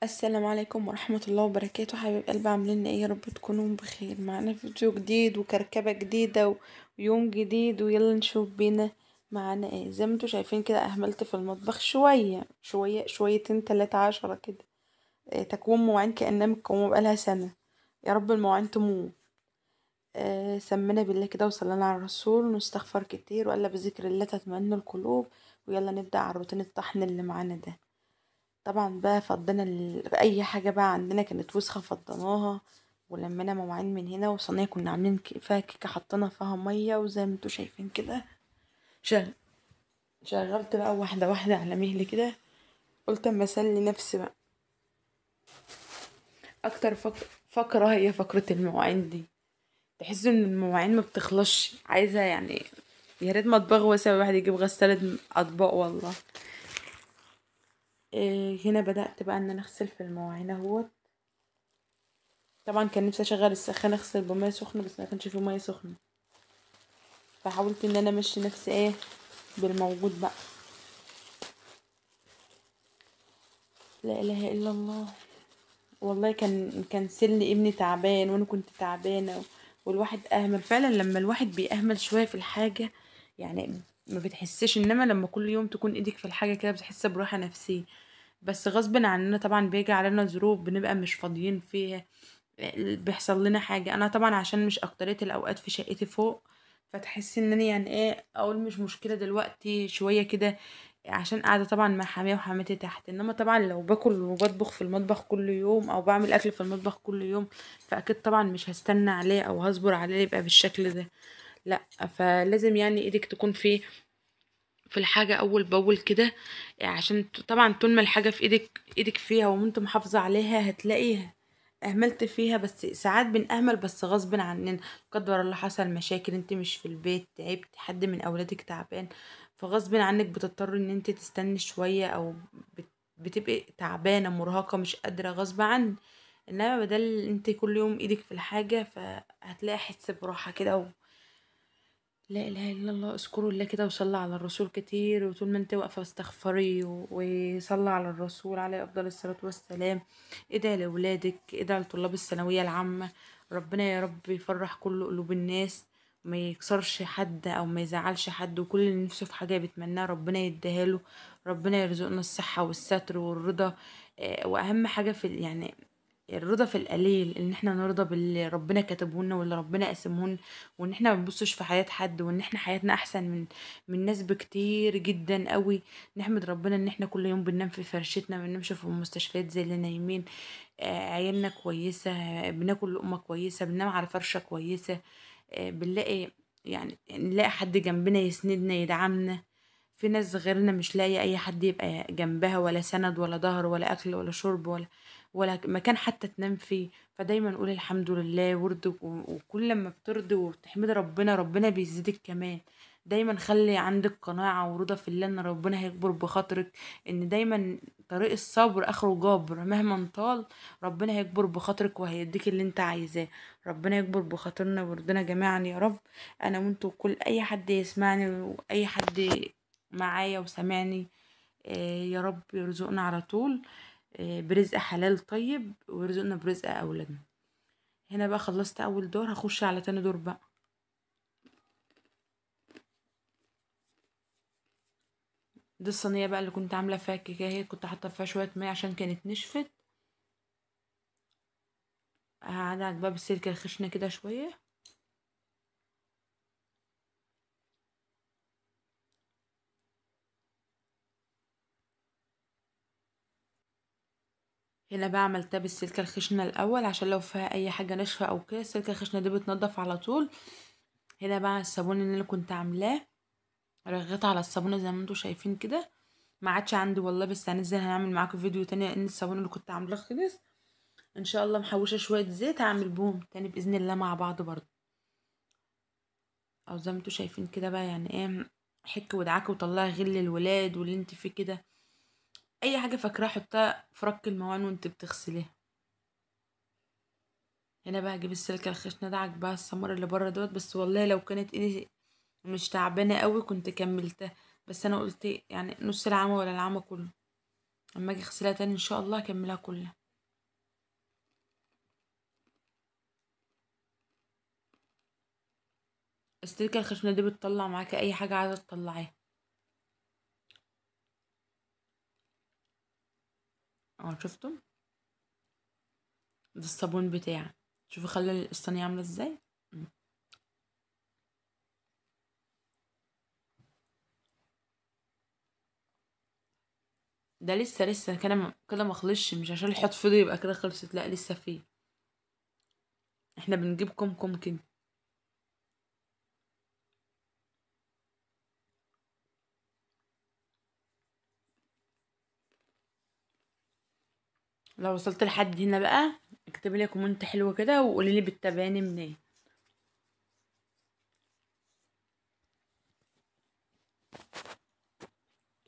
السلام عليكم ورحمة الله وبركاته. حبيب قلبي، عاملين ايه؟ يا رب تكونوا بخير. معانا فيديو جديد وكركبة جديدة ويوم جديد، ويلا نشوف بينا معانا ايه. زي ما انتوا شايفين كده، اهملت في المطبخ شوية شويتين 13 كده. تكوين مواعين كأنها متكومة بقالها سنة. يا رب المواعين تموت. سمينا بالله كده وصلينا على الرسول ونستغفر كتير، وقال بذكر الله تطمئن القلوب. ويلا نبدأ على روتين الطحن اللي معانا ده. طبعا بقى فضينا اي حاجه بقى عندنا كانت وسخه فضيناها، ولمينا مواعين من هنا، وصينيه كنا عاملين فيها كيكه حطينا فيها ميه، وزي ما انتوا شايفين كده. شغ... شغلت بقى واحده واحده على مهلي كده. قلت اما اسلي نفسي بقى. اكتر فقره هي فقره المواعين دي. تحس ان المواعين ما بتخلصش، عايزه يعني. يا ريت مطبخ واسع الواحد يجيب غسالة اطباق والله. هنا بدأت بقى ان انا اغسل في المواعين اهوت. طبعا كان نفسي اشغل السخان اغسل بميه سخنه، بس ما كانش فيه ميه سخنه. فحاولت ان انا امشي نفسي بالموجود بقى. لا اله الا الله. والله كان سن ابني تعبان وانا كنت تعبانه. والواحد اهمل فعلا لما الواحد بيأهمل شويه في الحاجه. يعني ما بتحسش، انما لما كل يوم تكون ايدك في الحاجه كده بتحس براحه نفسيه. بس غصب عننا طبعا بيجي علينا ظروف بنبقى مش فاضيين فيها. بيحصل لنا حاجة. انا طبعا عشان مش اكترية الاوقات في شقتي فوق، فتحس ان انا يعني اقول مش مشكلة دلوقتي شوية كده. عشان قاعدة طبعا مع حماية وحماتي تحت. انما طبعا لو باكل وبطبخ في المطبخ كل يوم او بعمل اكل في المطبخ كل يوم، فاكيد طبعا مش هستنى عليه او هصبر عليه يبقى بالشكل ده. لا. فلازم يعني ايدك تكون في الحاجة أول بأول كده. عشان طبعا طول ما الحاجة في ايدك فيها وانت محافظة عليها هتلاقيها. أهملت فيها، بس ساعات بنأهمل بس غصب عننا. قدر الله حصل مشاكل، انت مش في البيت، تعبت، حد من أولادك تعبان، فغصب عنك بتضطر ان انت تستني شوية، أو بتبقي تعبانة مرهقة مش قادرة غصب عنك. انما بدل انت كل يوم ايدك في الحاجة، فهتلاقي حس براحة كده. لا اله الا الله. اذكروا الله كده وصلى على الرسول كتير، وطول ما انت واقفه استغفري وصلى على الرسول عليه افضل الصلاه والسلام. ادعي لاولادك، ادعي لطلاب الثانويه العامه. ربنا يا رب يفرح كل قلوب الناس، ما يكسرش حد او ما يزعلش حد، وكل اللي نفسه في حاجه بيتمناها ربنا يديها له. ربنا يرزقنا الصحه والستر والرضا. واهم حاجه يعني الرضا في القليل، ان احنا نرضى باللي ربنا كاتبه لنا واللي ربنا قسمه لنا. وان احنا ما نبصش في حياة حد، وان احنا حياتنا احسن من ناس بكتير جدا قوي. نحمد ربنا ان احنا كل يوم بننام في فرشتنا، ما بننامش في المستشفيات زي اللي نايمين. عيالنا كويسة، بناكل لقمة كويسة، بننام على فرشة كويسة. بنلاقي يعني نلاقي حد جنبنا يسندنا يدعمنا. في ناس غيرنا مش لاقي اي حد يبقى جنبها، ولا سند ولا ظهر ولا اكل ولا شرب ولا مكان حتى تنام فيه. فدايما نقول الحمد لله وارضي، وكل ما بترضي وتحمد ربنا ربنا بيزيدك كمان. دايما خلي عندك قناعة ورضا في الله ان ربنا هيكبر بخاطرك. ان دايما طريق الصبر اخره جابر مهما طال. ربنا هيكبر بخاطرك وهيديك اللي انت عايزاه. ربنا يكبر بخاطرنا ويرضينا جميعا يا رب. انا وانتوا وكل اي حد يسمعني واي حد معايا وسامعني. يا رب يرزقنا على طول برزق حلال طيب، ويرزقنا برزق أولادنا. هنا بقى خلصت أول دور، هخش على تاني دور بقى. دي الصينية بقى اللي كنت عاملة فيها الكيكة، هي كنت حاطة فيها شوية مية عشان كانت نشفت. هدعك بقى بالسلكة الخشنة كده شوية. هنا بقى عملتها بالسلكة الخشنة الأول عشان لو فيها أي حاجة ناشفة أو كده، السلكة الخشنة دي بتنضف على طول. هنا بقى الصابون اللي أنا كنت عاملاه، رغيت على الصابونة زي ما انتوا شايفين كده. ما عادش عندي والله، بس هنزل هنعمل معاكم فيديو تاني لان الصابون اللي كنت عاملاه خلص. ان شاء الله محوشه شويه زيت هعمل بهم تاني باذن الله مع بعض برضه. او زي ما انتوا شايفين كده بقى يعني حك ودعاكي وطلعي غل الولاد واللي انت فيه كده. اي حاجه فاكراها حطها في رك الموان وانت بتغسليها. هنا بقى هجيب السلكه الخشنه ده عجبها السمر اللي بره دوت، بس والله لو كانت ايدي مش تعبانه قوي كنت كملتها. بس انا قلت يعني نص العمى ولا العمى كله. اما اجي اغسلها تاني ان شاء الله اكملها كلها. السلكة الخشنة دي بتطلع معاكي اي حاجة عايزة تطلعيها. اه شفتم؟ ده الصابون بتاعي. شوفي خلي الصينية عاملة ازاي. مم. ده لسه كده ما خلصش، مش عشان الحوض فضي يبقى كده خلصت، لا لسه فيه. احنا بنجيب كم كده. لو وصلت لحد هنا بقى اكتبي لي كومنت حلو كده وقولي لي بتتابعيني منين.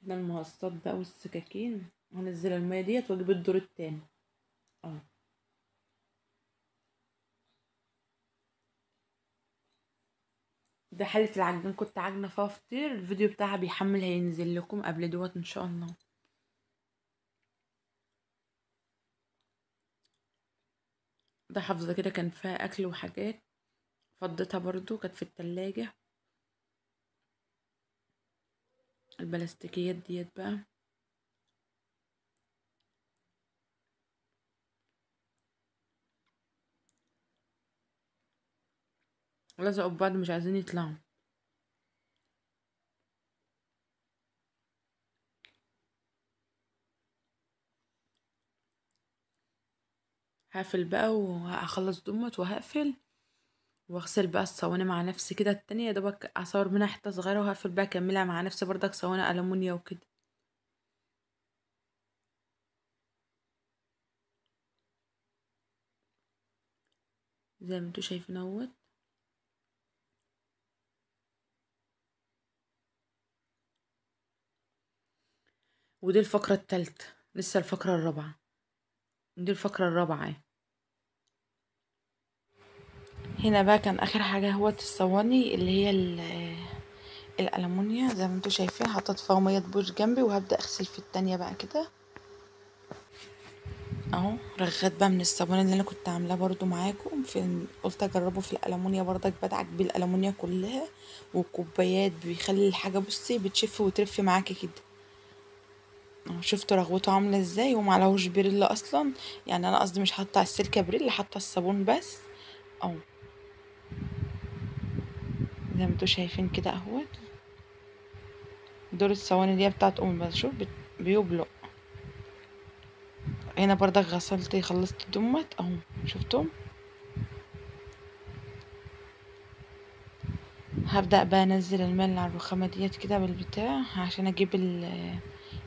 كده المقصات بقى والسكاكين، هنزل المية ديت واجيب الدور التاني. اه ده حلة العجين كنت عاجنة فيها فطير، الفيديو بتاعها بيحمل هينزل لكم قبل دوت ان شاء الله. ده حافظة كده كان فيها اكل وحاجات، فضيتها برضو كانت في التلاجة. البلاستيكيات ديت بقى. لزقوا ببعض مش عايزين يطلعوا. هقفل بقى وهخلص دمت وهقفل، واغسل بقى الصواني مع نفسي كده التانية، يا دوبك اصور منها حتة صغيرة وهقفل بقى اكملها مع نفسي برضك صواني ألمونيا وكده. زي ما انتوا شايفين اهوت. ودي الفقرة التالتة، لسه الفقرة الرابعة. دي الفقرة الرابعة اهي. هنا بقى كان اخر حاجة هو الصواني اللي هي الألمونيا، زي ما انتوا شايفين حطيت فيها مية تبوش جنبي، وهبدأ اغسل في التانية بقى كده اهو. رغيت بقى من الصابون اللي انا كنت عاملاه برضو معاكم قلت اجربه في الألمونيا برضك، بدعك بيه الألمونيا كلها والكوبايات، بيخلي الحاجة بصي بتشف وترف معاكي كده اهو. شفتوا رغوته عاملة ازاي ومعلهوش بريلا اصلا، يعني انا قصدي مش حاطة على السلكة بريلا، حاطة الصابون بس اهو. زي ما انتوا شايفين كده اهوت. دور الصواني دي بتاعت ام بشوف بيبلق. هنا برضك غسلت خلصت دمت اهو. شفتم؟ هبدأ بقى انزل الماء اللي على الرخامة ديت كده بالبتاع عشان اجيب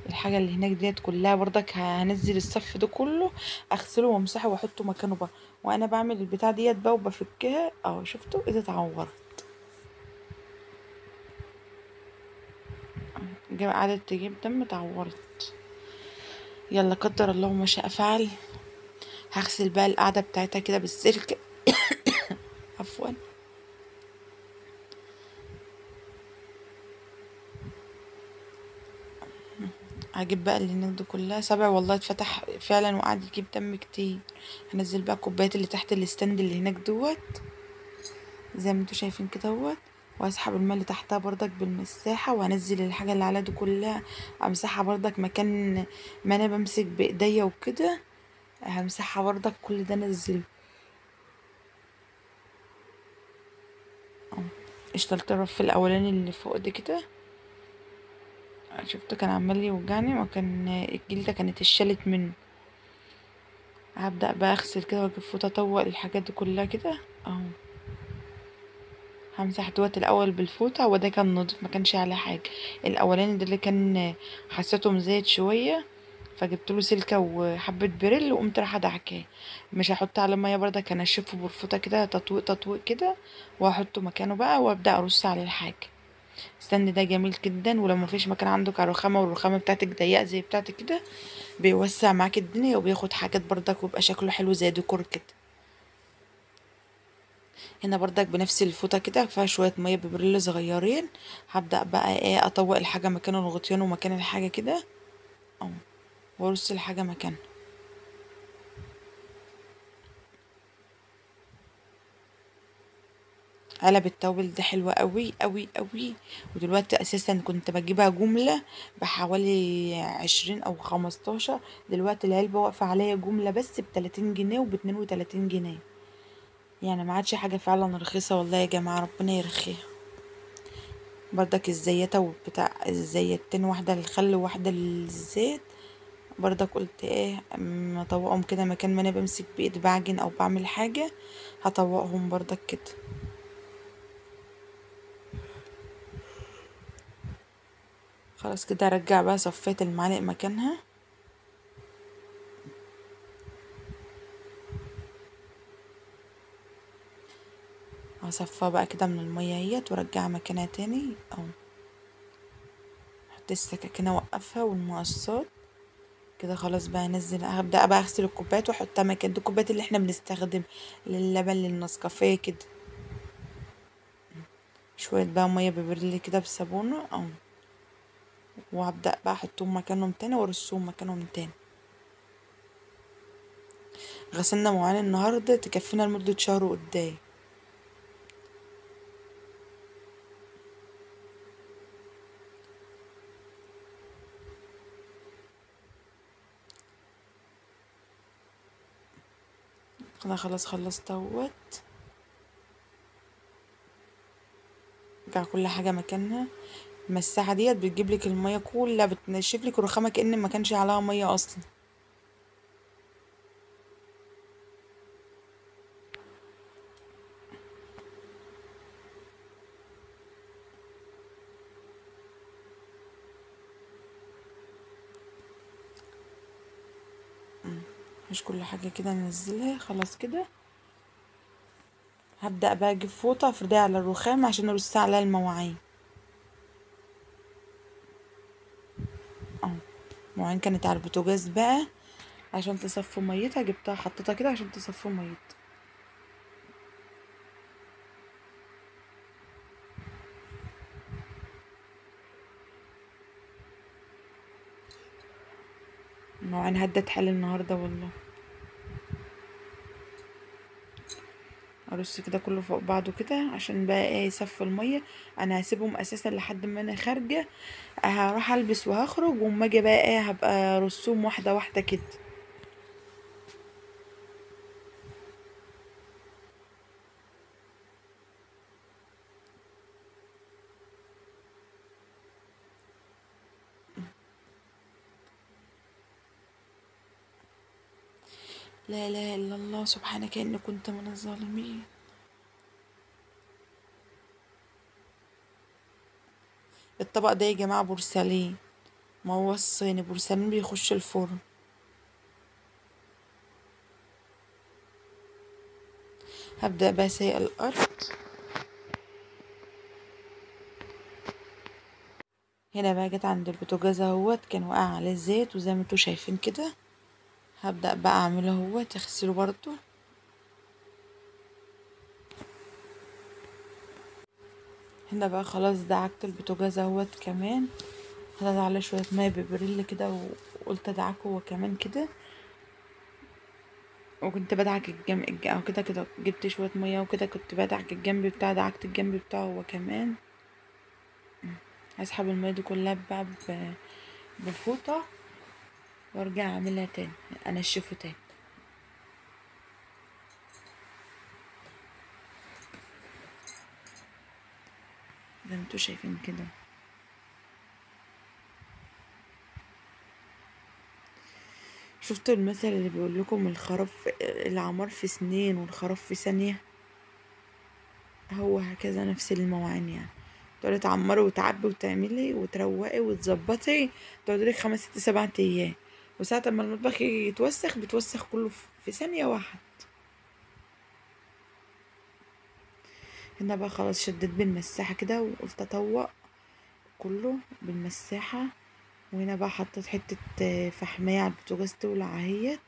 الحاجة اللي هناك ديت كلها برضك، هنزل الصف ده كله اغسله وامسحه واحطه مكانه بقى. وانا بعمل البتاع ديت بقى وبفكها اهو. شفتوا ايدي اتعورت، قعدت تجيب دم اتعورت. يلا قدر الله ما شاء فعل. هغسل بقى القعدة بتاعتها كده بالسلك. عفوا. هجيب بقى اللي هناك دي كلها سبع، والله اتفتح فعلا وقعد يجيب دم كتير. هنزل بقى الكوبايات اللي تحت الستاند اللي هناك دوت، زي ما انتوا شايفين كده اهوت. واسحب الماء اللي تحتها برضك بالمساحة، وهنزل الحاجة اللي عليها دي كلها امسحها برضك مكان ما انا بمسك بايديا وكده. همسحها برضك كل ده انزله اهو. اشتلت الرف الاولاني اللي فوق ده كده، شفته كان عمال يوجعني وكان الجلدة كانت اتشالت منه. هبدأ بقى اغسل كده واجيب فوطة اطوق الحاجات دي كلها كده اهو. همسح دوت الاول بالفوطة، وده كان نضيف ما كانش عليه حاجة. الاولاني ده اللي كان حسيته مزيت شوية، فجبت له سلكة وحبة بريل وقمت رايحة دعكاه. مش هحط على مية برضه، كان اشفه برفوطة كده تطويق كده، واحطه مكانه بقى وابدأ ارص عليه الحاجة. الستاند ده جميل جدا، ولو مفيش مكان عندك على الرخامة والرخامة بتاعتك ضيقة زي بتاعتي كده، بيوسع معاك الدنيا وبياخد حاجات برضك ويبقى شكله حلو زي ديكور كده. هنا برضك بنفس الفوطة كده فيها شوية مية ببريل صغيرين. هبدأ بقى ايه اطوق الحاجة مكان الغطيان ومكان الحاجة كده اهو. وارص الحاجة مكانها. علب التوابل دي حلوة قوي قوي قوي. ودلوقتي اساسا كنت بجيبها جملة بحوالي 20 او 15. دلوقتي العلبة واقفة عليا جملة بس ب30 جنيه وب32 جنيه. يعني ما عادش حاجة فعلا رخيصة والله يا جماعة، ربنا يرخيها. برضك الزيتة وبتاع الزيتين، واحدة للخل وواحدة للزيت. برضك قلت ايه اما اطوقهم كده مكان ما انا بمسك بايدي بعجن او بعمل حاجة، هطوقهم برضك كده. خلاص كده ارجع بقى صفيت المعالق مكانها. هصفيها بقى كده من المية اهيت وارجعها مكانها تاني، او احط السكاكين اوقفها والمقصات كده. خلاص بقى انزل، هبدأ بقى اغسل الكوبايات واحطها مكان دي، الكوبايات اللي احنا بنستخدم للبن للنسكافيه كده. شوية بقى مية ببريل كده بصابونة، او وهبدأ بقى احطهم مكانهم تاني وارصهم مكانهم تاني. غسلنا مواعين النهاردة تكفينا لمدة شهر قدام. انا خلاص خلصت اهوت. رجع كل حاجة مكانها. المساحة ديت بتجيب لك المية كلها، بتنشف لك الرخامة كأن ما كانش عليها مية اصلا. مش كل حاجة كده ننزلها خلاص كده. هبدأ بقى اجيب فوطة افردها على الرخام عشان ارصها على المواعين. اه، المواعين كانت على البوتاجاز بقى عشان تصفي ميتها، جبتها حطيتها كده عشان تصفي ميتها. المواعين هدت حالي النهاردة والله. ارص كده كله فوق بعضه كده عشان بقى ايه يصفي المية. انا هسيبهم اساسا لحد ما انا خارجة، هروح البس وهخرج، وما اجي بقى ايه هبقى ارصهم واحدة واحدة كده. لا اله الا الله، سبحانك اني كنت من الظالمين. الطبق ده يا جماعة بورسلين، ما هو الصيني بورسلين بيخش الفرن. هبدأ بقى سايق الارض. هنا بقى جيت عند البوتاجاز اهوت، كان واقع عليه الزيت وزي ما انتوا شايفين كده. هبدأ بقى اعمله اهوت، اغسله برضو. هنا بقى خلاص دعكت البوتاجاز اهوت كمان. حطيت عليه شوية مية ببريل كده، وقلت ادعكه هو كمان كده. وكنت بدعك او كده كده جبت شوية مية وكده كنت بدعك الجنب بتاعه، دعكت الجنب بتاعه هو كمان. هسحب المية دي كلها بقى بفوطة، وارجع اعملها تاني، انشفه تاني زي ما انتوا شايفين كده. شفتوا المثل اللي بيقول لكم العمار في سنين والخراب في ثانية؟ هو هكذا نفس المواعين يعني. تقعدي تعمري وتعبي وتعملي وتروقي وتظبطي، تقعدي لك 5 6 7 ايام. وساعة ما المطبخ يجي يتوسخ بتوسخ كله في ثانية واحدة. هنا بقى خلاص شديت بالمساحة كده وقلت اطوق كله بالمساحة. وهنا بقى حطيت حتة فحمية على البوتاجاز تولع اهيت،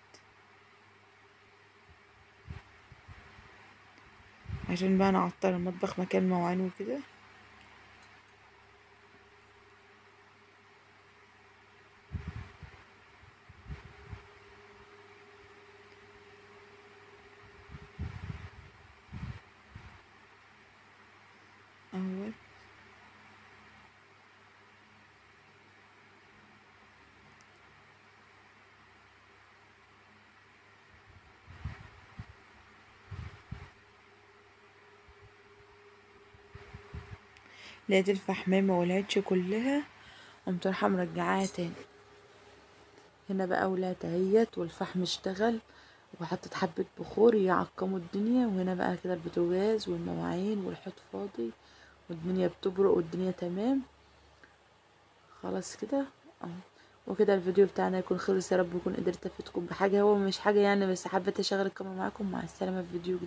عشان بقى نعطر المطبخ مكان مواعين وكده. لقيت الفحماية ما ولعتش كلها، قمت رايحة مرجعاها تاني. هنا بقى ولعت اهيت والفحم اشتغل، وحطيت حبة بخور يعقموا الدنيا. وهنا بقى كده البوتاجاز والمواعين والحوض فاضي والدنيا بتبرق والدنيا تمام. خلاص كده اهو. وكده الفيديو بتاعنا يكون خلص، يا رب يكون قدرت افيدكم بحاجة. هو مش حاجة يعني، بس حبيت اشغل الكاميرا معاكم. مع السلامة في فيديو جديد.